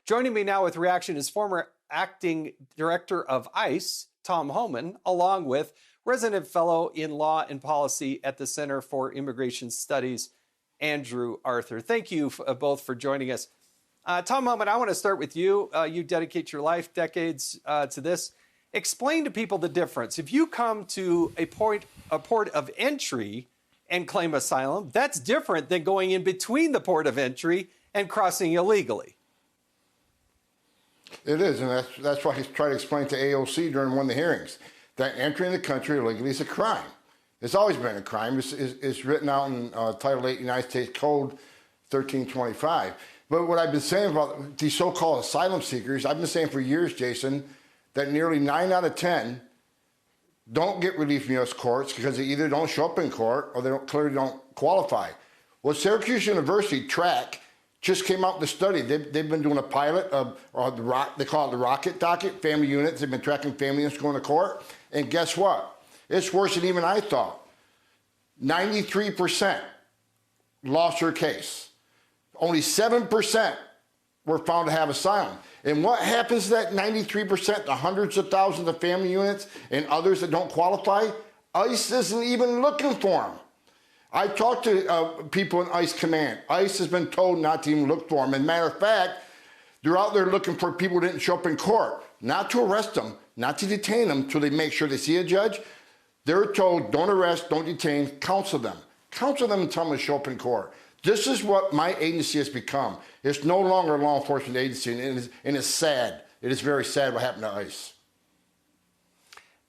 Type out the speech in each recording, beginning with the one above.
Joining me now with reaction is former acting director of ICE, Tom Homan, along with resident fellow in law and policy at the Center for Immigration Studies, Andrew Arthur. Thank you both for joining us. Tom Homan, I want to start with you. You dedicate your life, decades to this. Explain to people the difference. If you come to a port of entry and claim asylum, that's different than going in between the port of entry and crossing illegally. It is, and that's why he's trying to explain to AOC during one of the hearings that entering the country illegally is a crime. It's always been a crime. It's written out in Title 8 United States Code 1325. But what I've been saying about these so-called asylum seekers, I've been saying for years, Jason, that nearly 9 out of 10 don't get relief from U.S. courts because they either don't show up in court or they clearly don't qualify. Well, Syracuse University track just came out with a study. They've been doing a pilot of, they call it the rocket docket, family units. They've been tracking family units going to court. And guess what? It's worse than even I thought. 93% lost their case. Only 7% were found to have asylum. And what happens to that 93%, the hundreds of thousands of family units and others that don't qualify? ICE isn't even looking for them. I talked to people in ICE command. ICE has been told not to even look for them. As a matter of fact, they're out there looking for people who didn't show up in court, not to arrest them, not to detain them until they make sure they see a judge. They're told, don't arrest, don't detain, counsel them. Counsel them and tell them to show up in court. This is what my agency has become. It's no longer a law enforcement agency, and it's sad. It is very sad what happened to ICE.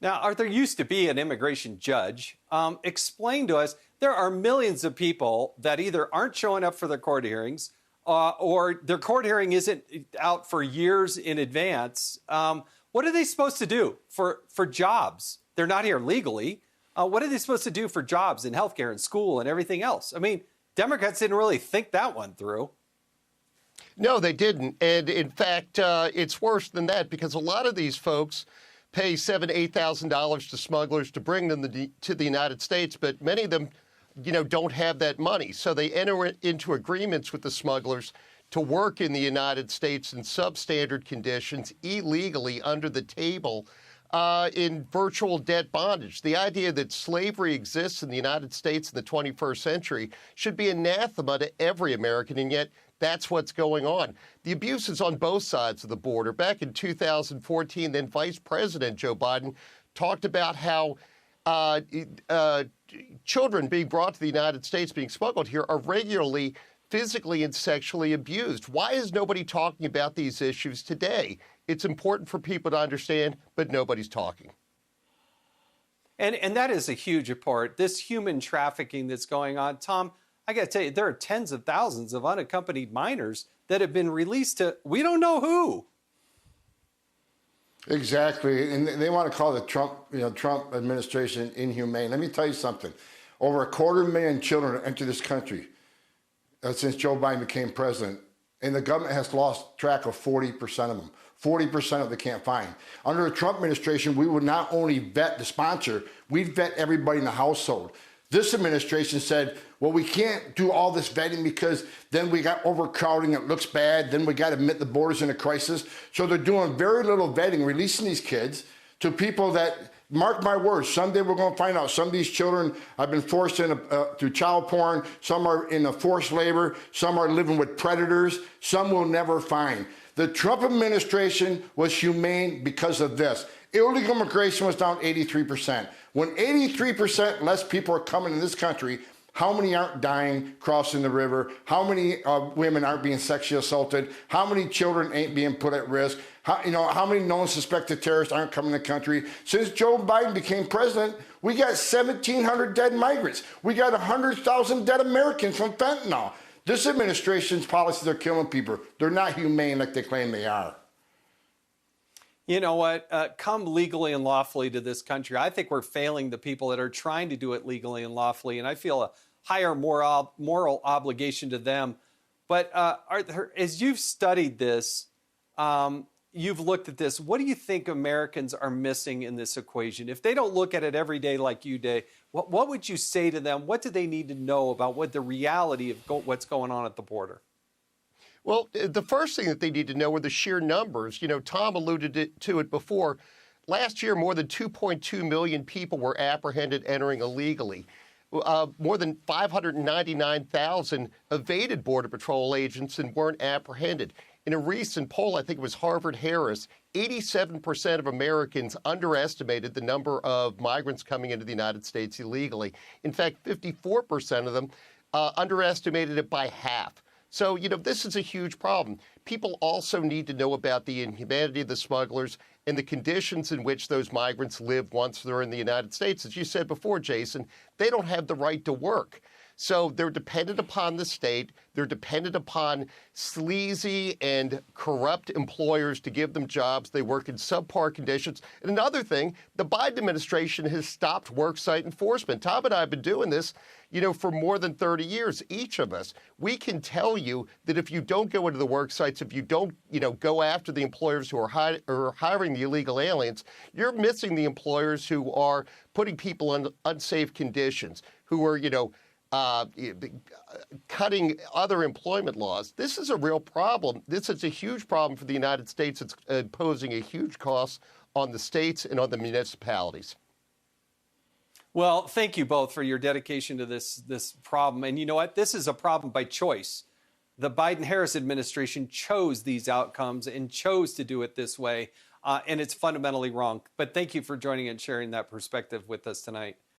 Now, Arthur used to be an immigration judge. Explain to us, there are millions of people that either aren't showing up for their court hearings or their court hearing isn't out for years in advance. What are they supposed to do for jobs? They're not here legally. What are they supposed to do for jobs in healthcare and school and everything else? I mean, Democrats didn't really think that one through. No, they didn't. And in fact, it's worse than that because a lot of these folks pay $7,000 to $8,000 to smugglers to bring them to the United States, but many of them, don't have that money. So they enter into agreements with the smugglers to work in the United States in substandard conditions, illegally under the table, in virtual debt bondage. The idea that slavery exists in the United States in the 21st century should be anathema to every American, and yet that's what's going on. The abuse is on both sides of the border. Back in 2014, then Vice President Joe Biden talked about how children being brought to the United States, being smuggled here, are regularly physically and sexually abused. Why is nobody talking about these issues today? It's important for people to understand, but nobody's talking. And that is a huge part. This human trafficking that's going on. Tom, I got to tell you, there are tens of thousands of unaccompanied minors that have been released to we don't know who. Exactly, and they want to call the Trump administration inhumane. Let me tell you something. Over 250,000 children enter this country since Joe Biden became president, and the government has lost track of 40% of them. 40% of them can't find. Under the Trump administration, we would not only vet the sponsor, we'd vet everybody in the household. This administration said, well, we can't do all this vetting because then we got overcrowding, it looks bad, then we got to admit the border's in a crisis. So they're doing very little vetting, releasing these kids to people that, mark my words, someday we're going to find out some of these children have been forced in through child porn, some are in a forced labor, some are living with predators, some we'll never find. The Trump administration was humane because of this. Illegal immigration was down 83%. When 83% less people are coming in this country, how many aren't dying crossing the river? How many women aren't being sexually assaulted? How many children ain't being put at risk? How many known suspected terrorists aren't coming to the country? Since Joe Biden became president, we got 1,700 dead migrants. We got 100,000 dead Americans from fentanyl. This administration's policies are killing people. They're not humane like they claim they are. You know what? Come legally and lawfully to this country. I think we're failing the people that are trying to do it legally and lawfully, and I feel a higher moral obligation to them. But Arthur, as you've studied this, you've looked at this, what do you think Americans are missing in this equation? If they don't look at it every day like you do, what would you say to them? What do they need to know about what the reality of what's going on at the border? Well, the first thing that they need to know are the sheer numbers. You know, Tom alluded to it before. Last year, more than 2.2 million people were apprehended entering illegally. More than 599,000 evaded Border Patrol agents and weren't apprehended. In a recent poll, I think it was Harvard-Harris, 87% of Americans underestimated the number of migrants coming into the United States illegally. In fact, 54% of them underestimated it by half. So, you know, this is a huge problem. People also need to know about the inhumanity of the smugglers and the conditions in which those migrants live once they're in the United States. As you said before, Jason, they don't have the right to work. So they're dependent upon the state. They're dependent upon sleazy and corrupt employers to give them jobs. They work in subpar conditions. And another thing, the Biden administration has stopped worksite enforcement. Tom and I have been doing this, you know, for more than 30 years, each of us. We can tell you that if you don't go into the work sites, if you don't, you know, go after the employers who are hiring the illegal aliens, you're missing the employers who are putting people in unsafe conditions, who are, you know, cutting other employment laws. This is a real problem. This is a huge problem for the United States. It's imposing a huge cost on the states and on the municipalities. Well, thank you both for your dedication to this problem. And you know what? This is a problem by choice. The Biden-Harris administration chose these outcomes and chose to do it this way, and it's fundamentally wrong. But thank you for joining and sharing that perspective with us tonight.